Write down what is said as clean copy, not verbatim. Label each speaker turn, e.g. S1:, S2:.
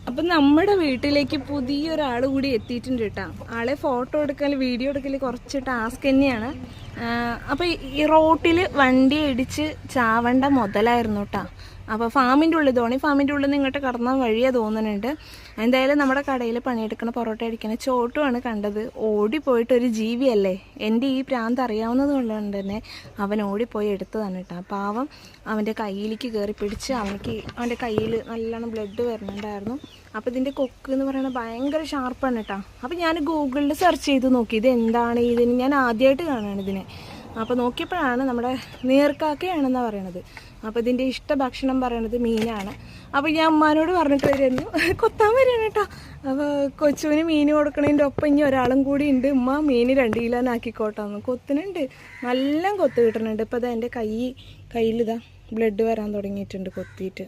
S1: അപ്പം നമ്മുടെ വീട്ടിലേക്ക് പുതിയൊരാൾ കൂടി എത്തിയിട്ടുണ്ട് കേട്ടോ. ആളെ ഫോട്ടോ എടുക്കൽ വീഡിയോ എടുക്കൽ കുറച്ച് ടാസ്ക് തന്നെയാണ്. അപ്പോൾ ഈ റോട്ടിൽ വണ്ടി ഇടിച്ച് ചാവണ്ട മുതലായിരുന്നു കേട്ടോ. അപ്പോൾ ഫാമിൻ്റെ ഉള്ളിൽ ധോണി ഫാമിൻ്റെ ഉള്ളിൽ നിന്ന് ഇങ്ങോട്ട് കടന്ന വഴിയാണ് തോന്നുന്നുണ്ട്. എന്തായാലും നമ്മുടെ കടയിൽ പണിയെടുക്കണ പൊറോട്ട അടിക്കണ ചോട്ടുമാണ് കണ്ടത്. ഓടിപ്പോയിട്ടൊരു ജീവിയല്ലേ, എൻ്റെ ഈ പ്രാന്ത് അറിയാവുന്നത് കൊണ്ട് തന്നെ അവൻ ഓടിപ്പോയി എടുത്തതാണ് കേട്ടോ. പാവം അവൻ്റെ കയ്യിലേക്ക് കയറി പിടിച്ച് അവൻ്റെ കയ്യിൽ നല്ലോണം ബ്ലഡ് വരുന്നുണ്ടായിരുന്നു. അപ്പോൾ ഇതിൻ്റെ കൊക്ക് എന്ന് പറയുന്നത് ഭയങ്കര ഷാർപ്പാണ് കേട്ടോ. അപ്പോൾ ഞാൻ ഗൂഗിളിൽ സെർച്ച് ചെയ്ത് നോക്കി ഇത് എന്താണ്, ഇതിന് ഞാൻ ആദ്യമായിട്ട് കാണുകയാണ് ഇതിനെ. അപ്പോൾ നോക്കിയപ്പോഴാണ് നമ്മുടെ നീർക്കാക്കയാണെന്നാണ് പറയണത്. അപ്പോൾ ഇതിൻ്റെ ഇഷ്ട ഭക്ഷണം പറയണത് മീനാണ്. അപ്പോൾ ഞാൻ അമ്മാനോട് പറഞ്ഞിട്ട് വരുന്നു കൊത്താൻ വരികയാണ് കേട്ടോ. അപ്പോൾ കൊച്ചുവിന് മീൻ കൊടുക്കണതിൻ്റെ ഒപ്പം ഇനി ഒരാളും കൂടി ഉണ്ട്. ഉമ്മ മീൻ 2 കിലോനാക്കിക്കോട്ടാന്ന്. കൊത്തുന്നുണ്ട്, നല്ല കൊത്ത് കിട്ടുന്നുണ്ട്. ഇപ്പോൾ അതാ എൻ്റെ കയ്യിലിതാ ബ്ലഡ് വരാൻ തുടങ്ങിയിട്ടുണ്ട് കൊത്തിയിട്ട്.